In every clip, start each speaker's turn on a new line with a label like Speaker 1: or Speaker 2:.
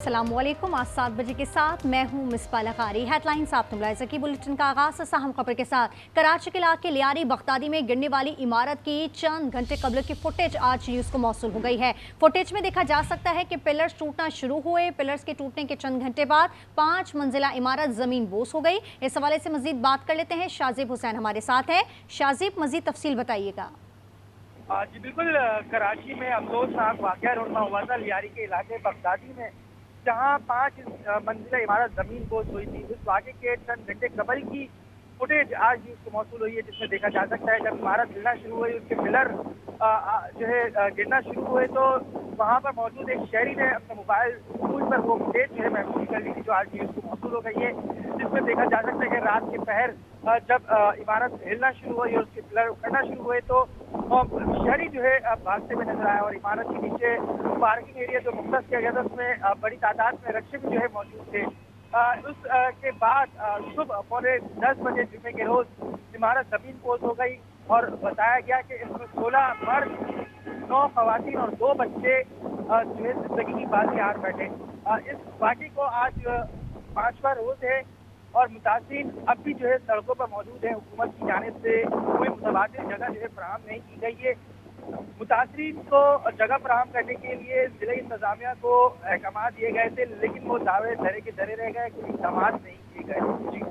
Speaker 1: अस्सलामुअलैकुम। आज 7 बजे के साथ मैं हूं मिसबा लखारी। हेडलाइंस आप मुलाहिज़ा की बुलेटिन का आगाज़ अहम खबर के साथ। कराची के इलाके लियारी बगदादी में गिरने वाली इमारत की चंद घंटे कबल की फुटेज आज न्यूज़ को मौसूल हो गई है। फुटेज में देखा जा सकता है कि पिलर्स टूटना शुरू हुए। पिलर्स के टूटने के चंद घंटे बाद 5 मंजिला इमारत ज़मीन बोस हो गई। इस हवाले से मजीद बात कर लेते हैं। शाजीब हुसैन हमारे साथ है। शाजीब, मजीद तफसील बताइएगा।
Speaker 2: जी बिल्कुल, कराची में अफसोसनाक वाक़या रोनमा हुआ था लियारी के इलाके बगदादी में, जहां 5 मंजिला इमारत ज़मीन बोझ हुई थी। उस वाक़े के चंद घंटे कबल की फुटेज आज न्यूज़ को मौसूल हुई है, जिसमें देखा जा सकता है जब इमारत गिरना शुरू हुई, उसके पिलर जो है गिरना शुरू हुए, तो वहां पर मौजूद एक शहरी ने अपने मोबाइल फोन पर वो फुटेज जो है महसूस कर ली थी, जो आज न्यूज़ को मौसूल हो गई है, जिसमें देखा जा सकता है कि रात के पहर जब इमारत हिलना शुरू हुई और उसके पिलर उखड़ना शुरू हुए, तो शहरी जो है भागते हुए नजर आया और इमारत के नीचे पार्किंग एरिया जो मुख्तस किया गया था, उसमें बड़ी तादाद में रक्षक जो है मौजूद थे। उस के बाद सुबह 9:45 बजे जुमे के रोज इमारत जमीन पोज हो गई और बताया गया कि इसमें 16 मर्द, 9 खवातीन और 2 बच्चे जो है जिंदगी की बाजी हार बैठे। इस वाक़े को आज 5वां रोज है और मुतासिरीन अब भी जो है सड़कों पर मौजूद है। हुकूमत की जानिब से कोई मुतबादिल जगह जो है फराहम नहीं की गई है। मुतासिरीन को जगह फराहम करने के लिए जिला इंतजामिया को अहकाम दिए गए थे, लेकिन वो दावे धरे के धरे रह गए, कोई इक़दाम नहीं किए गए। जी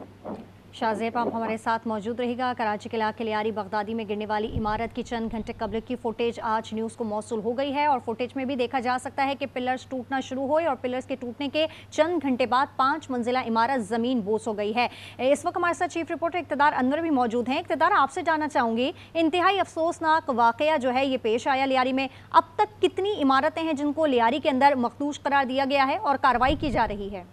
Speaker 1: शाहजेब, आप हमारे साथ मौजूद रहेगा। कराची के इलाके लियारी बगदादी में गिरने वाली इमारत की चंद घंटे कबल की फुटेज आज न्यूज़ को मौसूल हो गई है और फुटेज में भी देखा जा सकता है कि पिलर्स टूटना शुरू हुए और पिलर्स के टूटने के चंद घंटे बाद 5 मंजिला इमारत ज़मीन बोस हो गई है। इस वक्त हमारे साथ चीफ रिपोर्टर इक़्तिदार अनवर भी मौजूद हैं। इक़्तिदार, आपसे जानना चाहूँगी, इंतहाई अफसोसनाक वाक़या जो है ये पेश आया लियारी में। अब तक कितनी इमारतें हैं जिनको लियारी के अंदर मखदूश करार दिया गया है और कार्रवाई की जा रही है?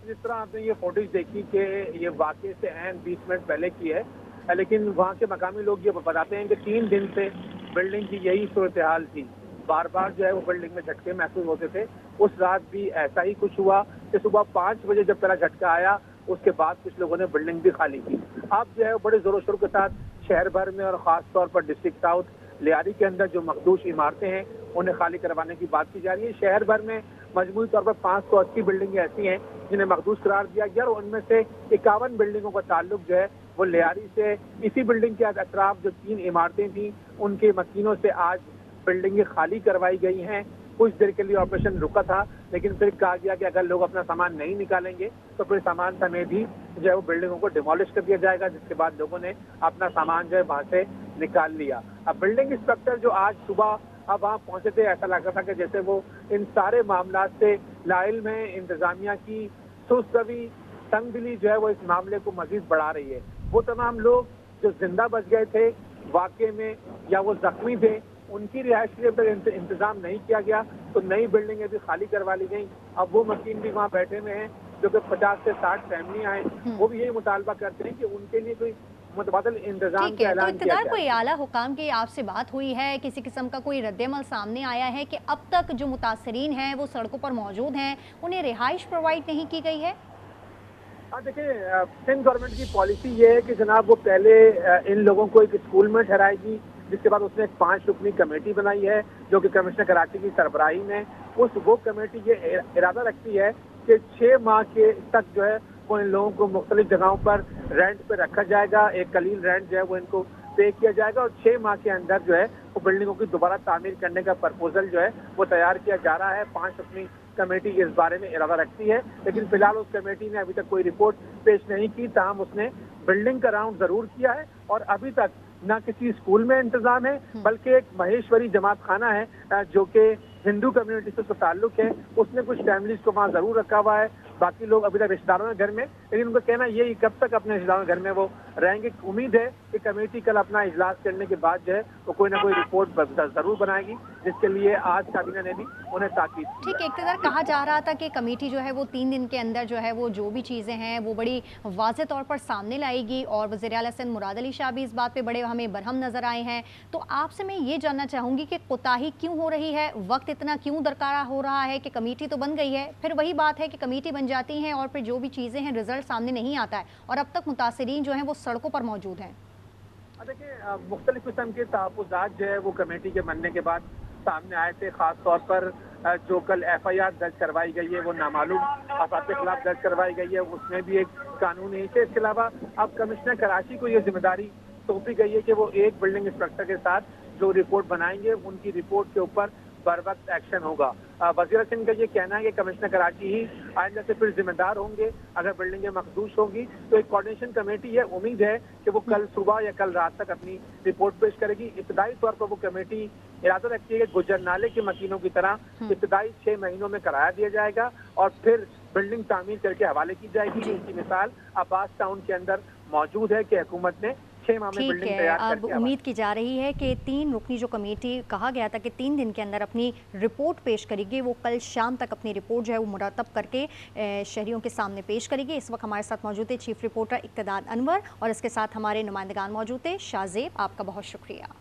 Speaker 3: जिस तरह आपने ये फुटेज देखी कि ये वाकई से एन 20 मिनट पहले की है, लेकिन वहाँ के मकामी लोग ये बताते हैं कि 3 दिन से बिल्डिंग की यही सूरत हाल थी। बार बार जो है वो बिल्डिंग में झटके महसूस होते थे। उस रात भी ऐसा ही कुछ हुआ कि सुबह 5 बजे जब पहला झटका आया, उसके बाद कुछ लोगों ने बिल्डिंग भी खाली की। अब जो है बड़े जोरों शोर के साथ शहर भर में और ख़ास तौर पर डिस्ट्रिक्ट साउथ लियारी के अंदर जो मखदूश इमारतें हैं उन्हें खाली करवाने की बात की जा रही है। शहर भर में मजमूई तौर पर 580 बिल्डिंगें ऐसी हैं जिन्हें मखदूश करार दिया गया और उनमें से 51 बिल्डिंगों का ताल्लुक जो है वो लियारी से। इसी बिल्डिंग के अतराफ जो 3 इमारतें थी उनके मकीनों से आज बिल्डिंगें खाली करवाई गई हैं। कुछ देर के लिए ऑपरेशन रुका था, लेकिन फिर कहा गया कि अगर लोग अपना सामान नहीं निकालेंगे तो फिर सामान समेत ही जो है वो बिल्डिंगों को डिमोलिश कर दिया जाएगा, जिसके बाद लोगों ने अपना सामान जो है वहाँ से निकाल लिया। अब बिल्डिंग इंस्पेक्टर जो आज सुबह अब वहाँ पहुंचे थे, ऐसा लगा था कि जैसे वो इन सारे मामला से लाइल में इंतजामिया की सुस्त रवि, तंगदिली जो है वो इस मामले को मजीद बढ़ा रही है। वो तमाम लोग जो जिंदा बच गए थे वाकई में या वो जख्मी थे, उनकी रिहाइश के लिए इंतजाम नहीं किया गया, तो नई बिल्डिंगें भी खाली करवा ली गई। अब वो मकीन भी वहाँ बैठे हुए हैं जो कि 50 से 60 फैमिलियाँ हैं, वो भी यही मुतालबा करते हैं कि उनके लिए कोई मुतबादिल इंतजाम का ऐलान किया जाए।
Speaker 1: कोई आला हुकाम की आपसे बात हुई है? किसी किस्म का कोई रद्दमल सामने आया है कि अब तक जो मुतासरीन हैं वो सड़कों पर मौजूद हैं, उन्हें रिहाइश प्रोवाइड नहीं की गई है?
Speaker 3: हाँ, देखिए, सिंध गवर्नमेंट की पॉलिसी ये है कि जनाब वो पहले इन लोगों को एक स्कूल में ठहराएगी, जिसके बाद उसने एक 5 रुकनी कमेटी बनाई है जो कि कमिश्नर कराची की सरबराही में। वो कमेटी ये इरादा रखती है कि 6 माह के तक जो है वो इन लोगों को मुख्तलिफ जगहों पर रेंट पे रखा जाएगा। एक कलील रेंट जो है वो इनको पे किया जाएगा और 6 माह के अंदर जो है वो बिल्डिंगों की दोबारा तामीर करने का प्रपोजल जो है वो तैयार किया जा रहा है। 5 रुकनी कमेटी इस बारे में इरादा रखती है, लेकिन फिलहाल उस कमेटी ने अभी तक कोई रिपोर्ट पेश नहीं की। ताहम उसने बिल्डिंग का राउंड जरूर किया है और अभी तक न किसी स्कूल में इंतजाम है, बल्कि एक महेश्वरी जमात खाना है जो कि हिंदू कम्युनिटी से ताल्लुक है, उसने कुछ फैमिलीज को वहाँ जरूर रखा हुआ है। बाकी लोग अभी तक रिश्तेदारों के घर में, लेकिन उनका कहना यही कब तक अपने रिश्तेदारों के घर में वो रहेंगे। उम्मीद है कि कमेटी कल अपना इजलास करने के बाद जो है वो कोई ना कोई रिपोर्ट जरूर बनाएगी, जिसके लिए आज काबीना ने भी उन्हें ताकीद की।
Speaker 1: ठीक है, इक़्तिदार, कहा जा रहा था कि कमेटी जो है वो 3 दिन के अंदर जो है वो जो भी चीज़ें हैं वो बड़ी वाज़ेह तौर पर सामने लाएगी और वज़ीर आला सिंध मुराद अली शाह भी इस बात पे बड़े हमें बरहम नज़र आए हैं। तो आपसे मैं ये जानना चाहूँगी कि कोताही क्यों हो रही है, वक्त इतना क्यों दरकार हो रहा है कि कमेटी तो बन गई है, फिर वही बात है कि कमेटी बन जाती हैं और फिर जो भी चीज़ें हैं रिजल्ट सामने नहीं आता है और अब तक मुतासरीन जो हैं वो सड़कों पर मौजूद हैं?
Speaker 3: देखिए, मुख्तलिफ किस्म के तहफ़्फ़ुज़ात जो है वो कमेटी के बनने के बाद सामने आए थे। खास तौर पर جو کل FIR درج کروائی گئی ہے وہ نامعلوم افراد کے خلاف درج کروائی گئی ہے، اس میں بھی ایک قانونی ہے۔ اس کے علاوہ اب کمشنر کراچی کو یہ ذمہ داری سونپی گئی ہے کہ وہ ایک بلڈنگ انسپیکٹر کے ساتھ جو رپورٹ بنائیں گے ان کی رپورٹ کے اوپر بر وقت ایکشن ہوگا۔ وزیر سندھ کا یہ کہنا ہے کہ کمشنر کراچی ہی آئندہ سے پھر ذمہ دار ہوں گے اگر بلڈنگیں مخدوش ہوگی، تو ایک کوارڈینیشن کمیٹی یہ امید ہے کہ وہ کل صبح یا کل رات تک اپنی رپورٹ پیش کرے گی۔ ابتدائی طور پر وہ کمیٹی ارادہ رکھتی ہے کہ گجر نالے کے مکینوں کی طرح ابتدائی 6 مہینوں میں کرایہ دیا جائے گا اور پھر بلڈنگ تعمیر کر کے حوالے کی جائے گی۔ اس کی مثال عباس ٹاؤن کے اندر موجود ہے کہ حکومت نے 6 ماہ میں
Speaker 1: ٹھیک
Speaker 3: بلڈنگ
Speaker 1: ہے،
Speaker 3: تیار کر
Speaker 1: اب
Speaker 3: کے
Speaker 1: امید کی جا رہی ہے کہ 3 رکنی جو کمیٹی کہا گیا تھا کہ 3 دن کے اندر اپنی رپورٹ پیش کرے گی، وہ کل شام تک اپنی رپورٹ جو ہے وہ مرتب کر کے شہریوں کے سامنے پیش کرے گی۔ اس وقت ہمارے ساتھ موجود تھے چیف رپورٹر اقتدار انور اور اس کے ساتھ ہمارے نمائندگان موجود تھے۔ شاہ زیب، آپ کا بہت شکریہ۔